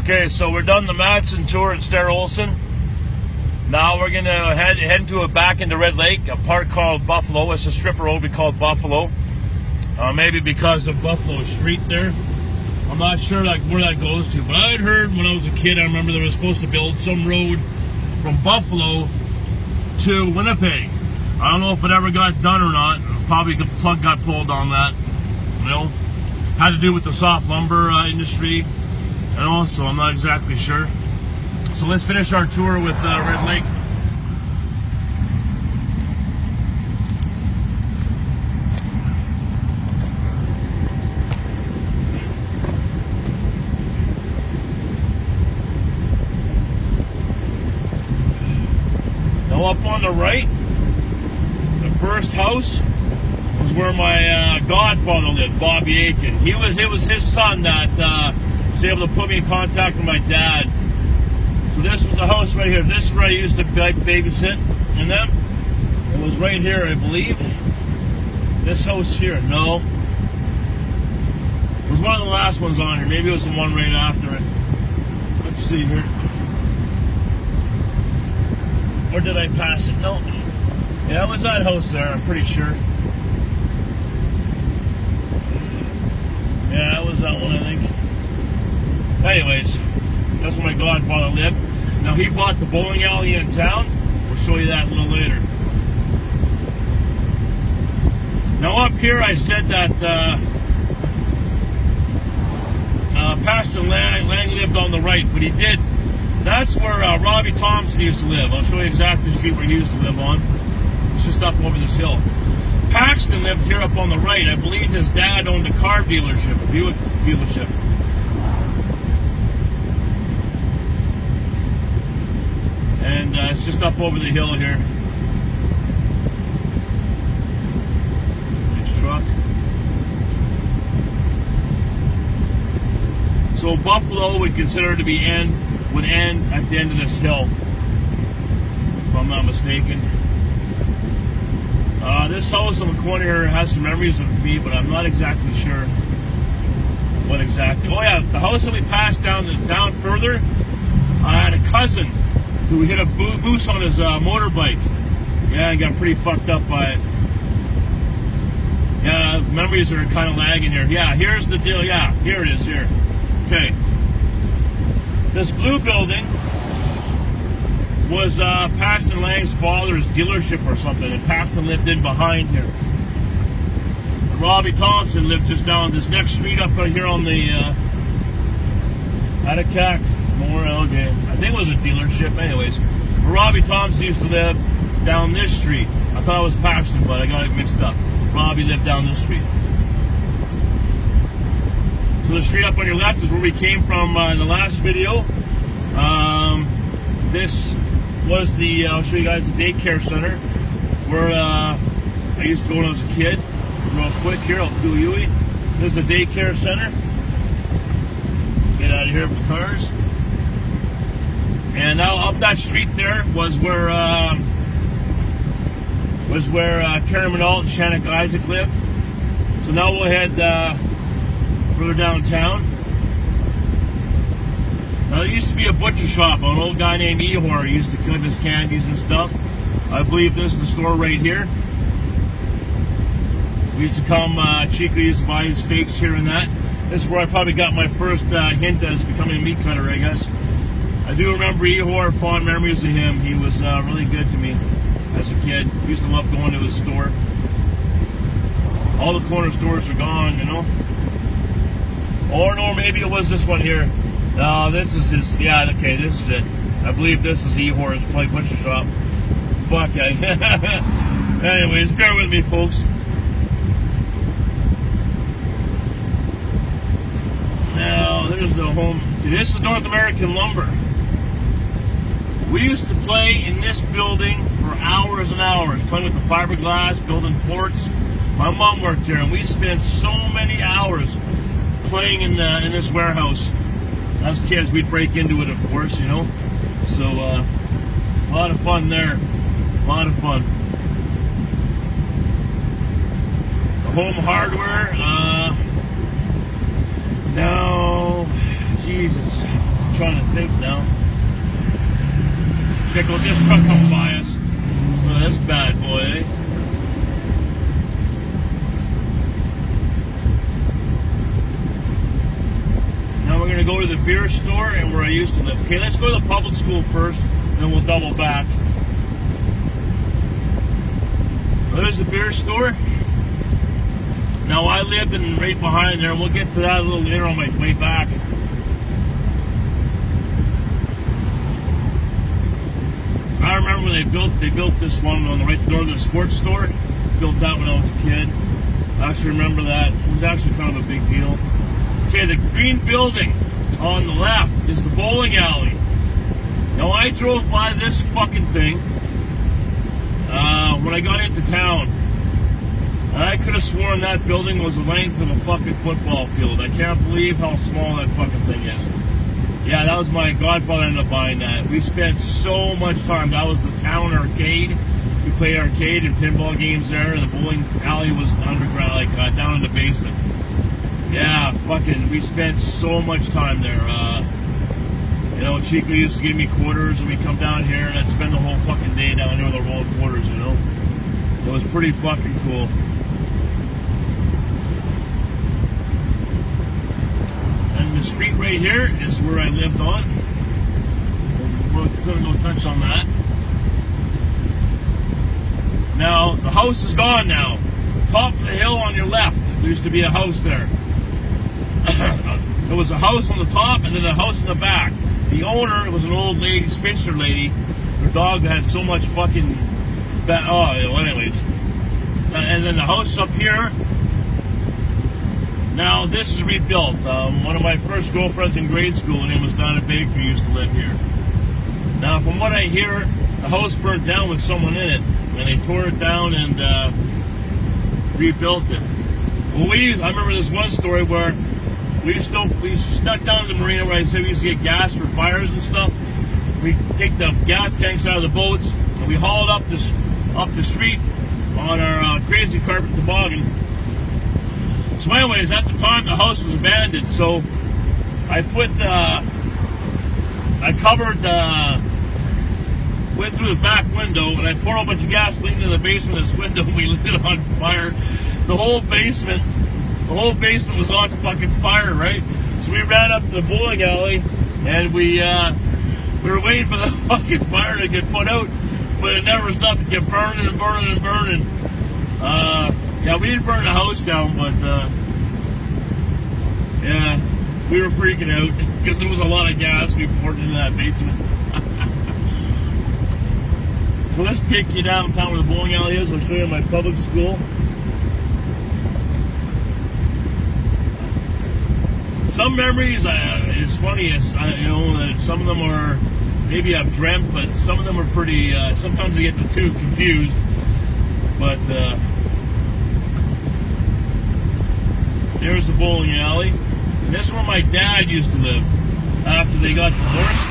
Okay, so we're done the Madsen tour at Stair Olson. Now we're gonna head back into Red Lake, a park called Buffalo. It's a strip road we call Buffalo. Maybe because of Buffalo Street there. I'm not sure like where that goes to, but I had heard when I was a kid, I remember they were supposed to build some road from Buffalo to Winnipeg. I don't know if it ever got done or not. Probably the plug got pulled on that. You know, had to do with the soft lumber industry. You know, so I'm not exactly sure. So let's finish our tour with Red Lake. Now up on the right, the first house was where my godfather lived, Bobby Aiken. It was his son that was able to put me in contact with my dad. So this was the house right here. This is where I used to babysit. And then it was right here, I believe. This house here, no. It was one of the last ones on here. Maybe it was the one right after it. Let's see here. Or did I pass it? No. Yeah, it was that house there, I'm pretty sure. Yeah, it was that one, I think. Anyways, that's where my godfather lived. Now he bought the bowling alley in town. We'll show you that a little later. Now up here I said that Pastor Lang lived on the right, but he did. That's where Robbie Thompson used to live. I'll show you exactly the street where he used to live on. It's just up over this hill. Paxton lived here up on the right. I believe his dad owned a car dealership, a Buick dealership. And it's just up over the hill here. Nice truck. So Buffalo would consider to be would end at the end of this hill, if I'm not mistaken. This house on the corner here has some memories of me, but I'm not exactly sure what exactly. Oh yeah, the house that we passed down further, I had a cousin who hit a boost on his motorbike. Yeah, and got pretty fucked up by it. Yeah, memories are kind of lagging here. Yeah, here's the deal. Yeah, here it is here. Okay. This blue building was Paxton Lang's father's dealership or something, and Paxton lived in behind here. And Robbie Thompson lived just down this next street up here on the Attica Memorial. Okay, I think it was a dealership. Anyways, Robbie Thompson used to live down this street. I thought it was Paxton, but I got it mixed up. Robbie lived down this street. So the street up on your left is where we came from in the last video. This was the, I'll show you guys the daycare center where I used to go when I was a kid. Real quick here, I'll do you. This is the daycare center. Get out of here with the cars. And now up that street there was where Karen Minalt and Shannon Isaac lived. So now we'll head further downtown. Now there used to be a butcher shop, an old guy named Ehor. He used to give his candies and stuff. I believe this is the store right here. We used to come, Chico used to buy his steaks here and that. This is where I probably got my first hint as becoming a meat cutter, I guess. I do remember Ehor, fond memories of him. He was really good to me as a kid. I used to love going to his store. All the corner stores are gone, you know. Or no, maybe it was this one here. No, this is his, yeah, okay, this is it. I believe this is Ehor's Play Butcher Shop. Fuck, anyways, bear with me, folks. Now, there's the home. This is North American Lumber. We used to play in this building for hours and hours, playing with the fiberglass, building forts. My mom worked here, and we spent so many hours playing in this warehouse. As kids, we'd break into it, of course, you know. So, a lot of fun there. A lot of fun. The home hardware. No, Jesus. trying to think now. Check out this truck coming by us. Oh, this bad boy, eh? Now we're going to go to the beer store and where I used to live. Okay, let's go to the public school first, and then we'll double back. There's the beer store. Now I lived in right behind there. We'll get to that a little later on my way back. I remember when they built this one on the right door of the sports store. Built that when I was a kid. I actually remember that. It was actually kind of a big deal. Okay, the green building on the left is the bowling alley. Now I drove by this fucking thing when I got into town. And I could have sworn that building was the length of a fucking football field. I can't believe how small that fucking thing is. Yeah, that was my godfather ended up buying that. We spent so much time. That was the town arcade. We played arcade and pinball games there. And the bowling alley was underground, like down in the basement. Yeah, fucking, we spent so much time there. You know, Chico used to give me quarters and we'd come down here and I'd spend the whole fucking day down there with a roll of quarters, you know. It was pretty fucking cool. And the street right here is where I lived on. We're going to go touch on that. Now, the house is gone now. Top of the hill on your left, there used to be a house there. There was a house on the top and then a house in the back. The owner was an old lady, spinster lady. Her dog had so much fucking anyways. And then the house up here. Now this is rebuilt. One of my first girlfriends in grade school, her name was Donna Baker, used to live here. Now from what I hear, the house burnt down with someone in it. And they tore it down and rebuilt it. Well, I remember this one story where we snuck down to the marina where I said we used to get gas for fires and stuff. We take the gas tanks out of the boats and we hauled up the street on our crazy carpet toboggan. So anyways, at the time the house was abandoned, so I went through the back window and I poured a bunch of gasoline into the basement of this window and we lit it on fire. The whole basement was on fucking fire, right? So we ran up to the bowling alley and we were waiting for the fucking fire to get put out, but it never stopped. It kept burning and burning and burning. Yeah, we didn't burn the house down, but yeah, we were freaking out because there was a lot of gas we poured into that basement. So let's take you downtown where the bowling alley is. I'll show you my public school. Some memories, it's funny, you know, some of them are, maybe I've dreamt, but some of them are pretty, sometimes I get the two confused. But there's the bowling alley. And this is where my dad used to live after they got divorced.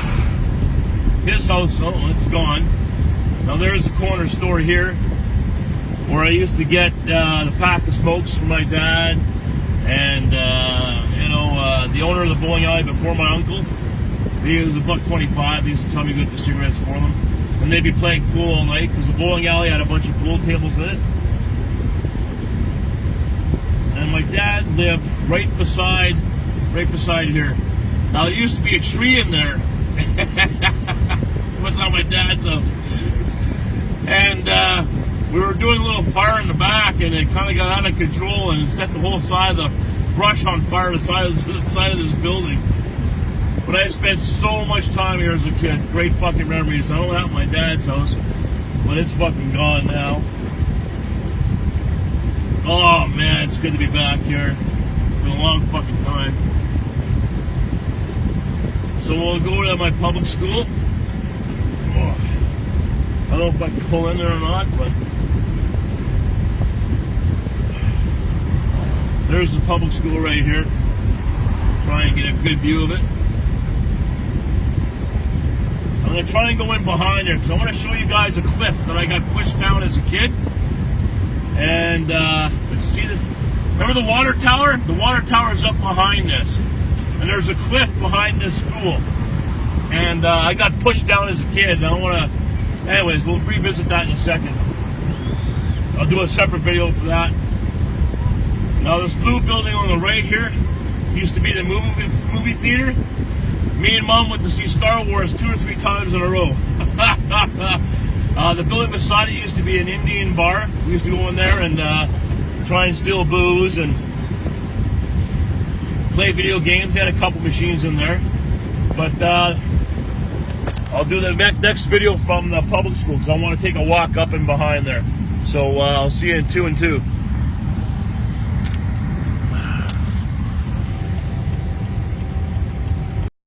His house, oh, it's gone. Now there's the corner store here where I used to get the pack of smokes from my dad and you know, the owner of the bowling alley before my uncle. He was $1.25. They used to tell me to get the cigarettes for them. And they'd be playing pool all night because the bowling alley had a bunch of pool tables in it. And my dad lived right beside here. Now there used to be a tree in there. What's on my dad's house? And we were doing a little fire in the back, and it kind of got out of control, and it set the whole side of the brush on fire, the side of this building. But I spent so much time here as a kid. Great fucking memories. I don't have my dad's house, but it's fucking gone now. Oh man, it's good to be back here. It's been a long fucking time. So we'll go to my public school. Oh, I don't know if I can pull in there or not, but there's the public school right here. Try and get a good view of it. I'm going to try and go in behind there because I want to show you guys a cliff that I got pushed down as a kid. And see this? Remember the water tower? The water tower is up behind this. And there's a cliff behind this school. And I got pushed down as a kid. I don't want to. Anyways, we'll revisit that in a second. I'll do a separate video for that. Now this blue building on the right here used to be the movie theater. Me and Mom went to see Star Wars 2 or 3 times in a row. The building beside it used to be an Indian bar. We used to go in there and try and steal booze and play video games. They had a couple machines in there. But I'll do the next video from the public school because I want to take a walk up and behind there. So I'll see you in 2 and 2.